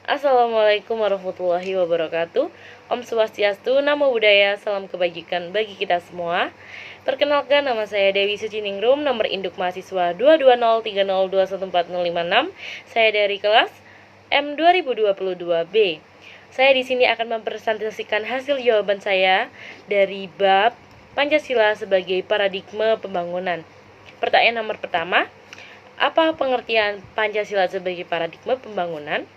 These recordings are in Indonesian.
Assalamualaikum warahmatullahi wabarakatuh. Om Swastiastu, Namo Buddhaya, salam kebajikan bagi kita semua. Perkenalkan, nama saya Dewi Suciningrum, nomor induk mahasiswa 22030214056. Saya dari kelas M 2022B. Saya di sini akan mempresentasikan hasil jawaban saya dari bab Pancasila sebagai paradigma pembangunan. Pertanyaan nomor pertama, apa pengertian Pancasila sebagai paradigma pembangunan?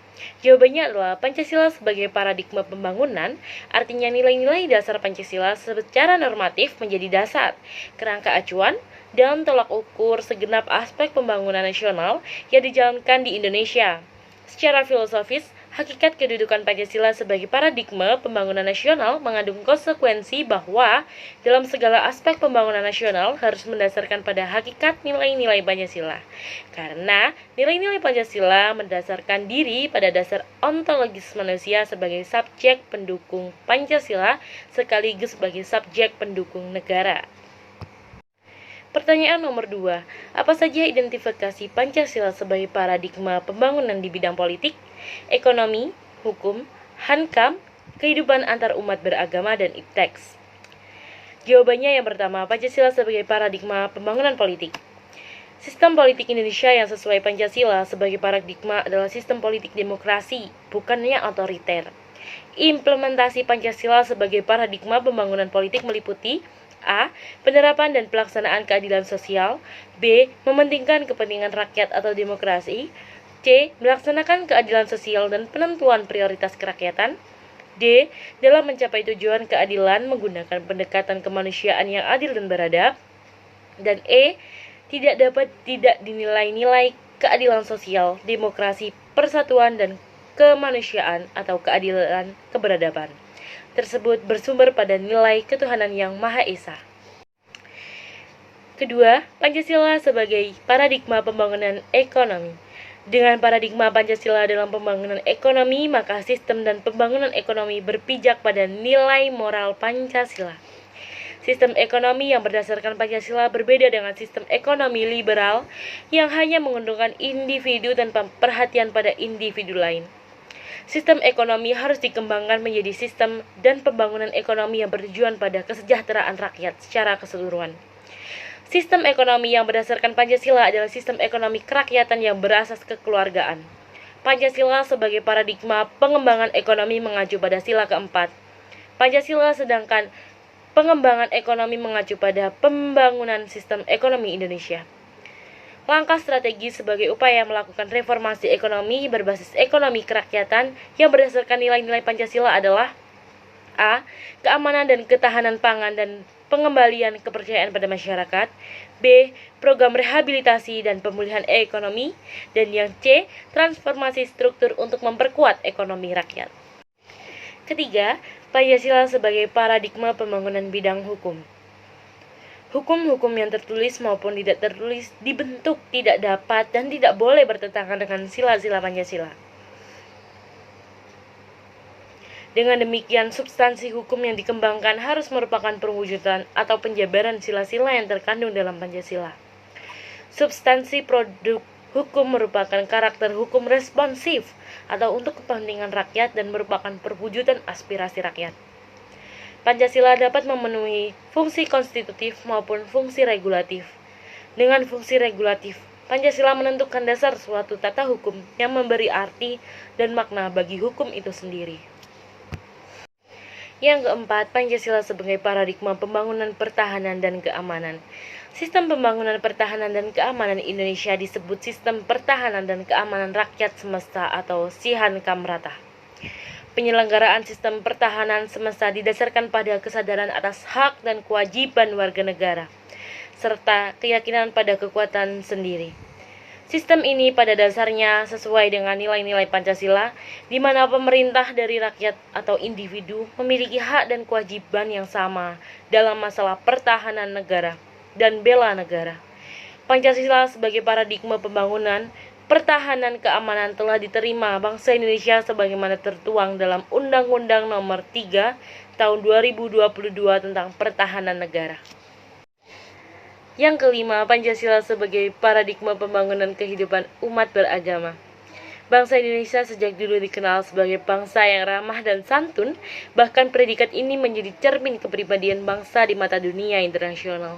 Jawabannya adalah Pancasila sebagai paradigma pembangunan artinya nilai-nilai dasar Pancasila secara normatif menjadi dasar, kerangka acuan, dan tolak ukur segenap aspek pembangunan nasional yang dijalankan di Indonesia. Secara filosofis, hakikat kedudukan Pancasila sebagai paradigma pembangunan nasional mengandung konsekuensi bahwa dalam segala aspek pembangunan nasional harus mendasarkan pada hakikat nilai-nilai Pancasila. Karena nilai-nilai Pancasila mendasarkan diri pada dasar ontologis manusia sebagai subjek pendukung Pancasila sekaligus sebagai subjek pendukung negara. Pertanyaan nomor 2. Apa saja identifikasi Pancasila sebagai paradigma pembangunan di bidang politik, ekonomi, hukum, hankam, kehidupan antar umat beragama, dan ipteks? Jawabannya yang pertama, Pancasila sebagai paradigma pembangunan politik. Sistem politik Indonesia yang sesuai Pancasila sebagai paradigma adalah sistem politik demokrasi, bukannya otoriter. Implementasi Pancasila sebagai paradigma pembangunan politik meliputi A. Penerapan dan pelaksanaan keadilan sosial. B. Mementingkan kepentingan rakyat atau demokrasi. C. Melaksanakan keadilan sosial dan penentuan prioritas kerakyatan. D. Dalam mencapai tujuan keadilan menggunakan pendekatan kemanusiaan yang adil dan beradab. Dan E. Tidak dinilai-nilai keadilan sosial, demokrasi, persatuan, dan kemanusiaan atau keadilan keberadaban tersebut bersumber pada nilai ketuhanan yang Maha Esa. Kedua, Pancasila sebagai paradigma pembangunan ekonomi. Dengan paradigma Pancasila dalam pembangunan ekonomi, maka sistem dan pembangunan ekonomi berpijak pada nilai moral Pancasila. Sistem ekonomi yang berdasarkan Pancasila berbeda dengan sistem ekonomi liberal yang hanya menguntungkan individu tanpa perhatian pada individu lain. Sistem ekonomi harus dikembangkan menjadi sistem dan pembangunan ekonomi yang bertujuan pada kesejahteraan rakyat secara keseluruhan. Sistem ekonomi yang berdasarkan Pancasila adalah sistem ekonomi kerakyatan yang berasas kekeluargaan. Pancasila sebagai paradigma pengembangan ekonomi mengacu pada sila keempat. Pancasila sedangkan pengembangan ekonomi mengacu pada pembangunan sistem ekonomi Indonesia. Langkah strategis sebagai upaya melakukan reformasi ekonomi berbasis ekonomi kerakyatan yang berdasarkan nilai-nilai Pancasila adalah A. Keamanan dan ketahanan pangan dan pengembalian kepercayaan pada masyarakat. B. Program rehabilitasi dan pemulihan ekonomi. Dan yang C. Transformasi struktur untuk memperkuat ekonomi rakyat. Ketiga, Pancasila sebagai paradigma pembangunan bidang hukum. Hukum-hukum yang tertulis maupun tidak tertulis dibentuk, tidak dapat, dan tidak boleh bertentangan dengan sila-sila Pancasila. Dengan demikian, substansi hukum yang dikembangkan harus merupakan perwujudan atau penjabaran sila-sila yang terkandung dalam Pancasila. Substansi produk hukum merupakan karakter hukum responsif atau untuk kepentingan rakyat dan merupakan perwujudan aspirasi rakyat. Pancasila dapat memenuhi fungsi konstitutif maupun fungsi regulatif. Dengan fungsi regulatif, Pancasila menentukan dasar suatu tata hukum yang memberi arti dan makna bagi hukum itu sendiri. Yang keempat, Pancasila sebagai paradigma pembangunan pertahanan dan keamanan. Sistem pembangunan pertahanan dan keamanan Indonesia disebut Sistem Pertahanan dan Keamanan Rakyat Semesta atau SIHAN Kamrata. Penyelenggaraan sistem pertahanan semesta didasarkan pada kesadaran atas hak dan kewajiban warga negara, serta keyakinan pada kekuatan sendiri. Sistem ini pada dasarnya sesuai dengan nilai-nilai Pancasila, di mana pemerintah dari rakyat atau individu memiliki hak dan kewajiban yang sama dalam masalah pertahanan negara dan bela negara. Pancasila sebagai paradigma pembangunan pertahanan keamanan telah diterima bangsa Indonesia sebagaimana tertuang dalam Undang-Undang Nomor 3 Tahun 2022 tentang Pertahanan Negara. Yang kelima, Pancasila sebagai paradigma pembangunan kehidupan umat beragama. Bangsa Indonesia sejak dulu dikenal sebagai bangsa yang ramah dan santun, bahkan predikat ini menjadi cermin kepribadian bangsa di mata dunia internasional.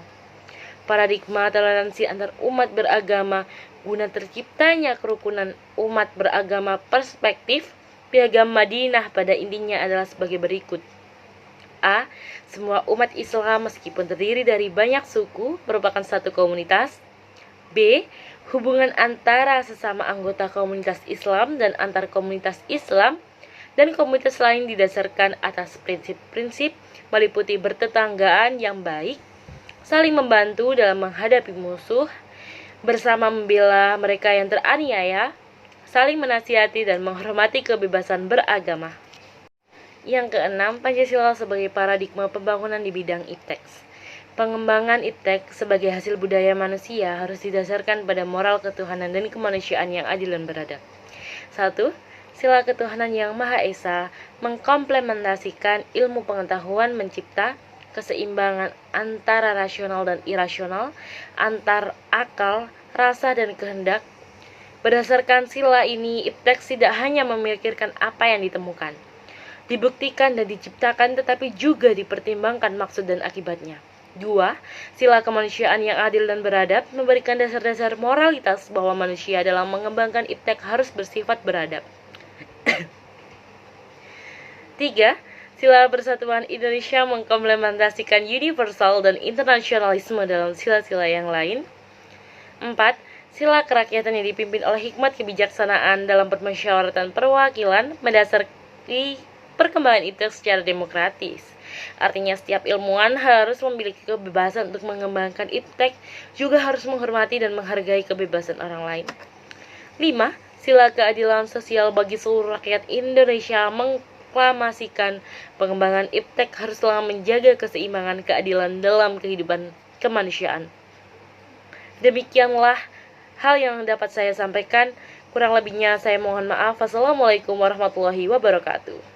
Paradigma toleransi antar umat beragama guna terciptanya kerukunan umat beragama perspektif Piagam Madinah pada intinya adalah sebagai berikut. A. Semua umat Islam meskipun terdiri dari banyak suku merupakan satu komunitas. B. Hubungan antara sesama anggota komunitas Islam dan antar komunitas Islam dan komunitas lain didasarkan atas prinsip-prinsip meliputi bertetanggaan yang baik, saling membantu dalam menghadapi musuh, bersama membela mereka yang teraniaya, saling menasihati dan menghormati kebebasan beragama. Yang keenam, Pancasila sebagai paradigma pembangunan di bidang iptek. Pengembangan iptek sebagai hasil budaya manusia harus didasarkan pada moral ketuhanan dan kemanusiaan yang adil dan beradab. 1. Sila ketuhanan yang Maha Esa mengkomplementasikan ilmu pengetahuan mencipta keseimbangan antara rasional dan irasional, antar akal, rasa dan kehendak. Berdasarkan sila ini, iptek tidak hanya memikirkan apa yang ditemukan, dibuktikan dan diciptakan, tetapi juga dipertimbangkan maksud dan akibatnya. 2. Sila kemanusiaan yang adil dan beradab memberikan dasar-dasar moralitas bahwa manusia dalam mengembangkan iptek harus bersifat beradab. 3. Sila persatuan Indonesia mengkomplementasikan universal dan internasionalisme dalam sila-sila yang lain. 4. Sila kerakyatan yang dipimpin oleh hikmat kebijaksanaan dalam permusyawaratan perwakilan mendasari perkembangan iptek secara demokratis. Artinya setiap ilmuwan harus memiliki kebebasan untuk mengembangkan iptek, juga harus menghormati dan menghargai kebebasan orang lain. 5. Sila keadilan sosial bagi seluruh rakyat Indonesia mengklamasikan pengembangan iptek haruslah menjaga keseimbangan keadilan dalam kehidupan kemanusiaan. Demikianlah hal yang dapat saya sampaikan. Kurang lebihnya saya mohon maaf. Wassalamualaikum warahmatullahi wabarakatuh.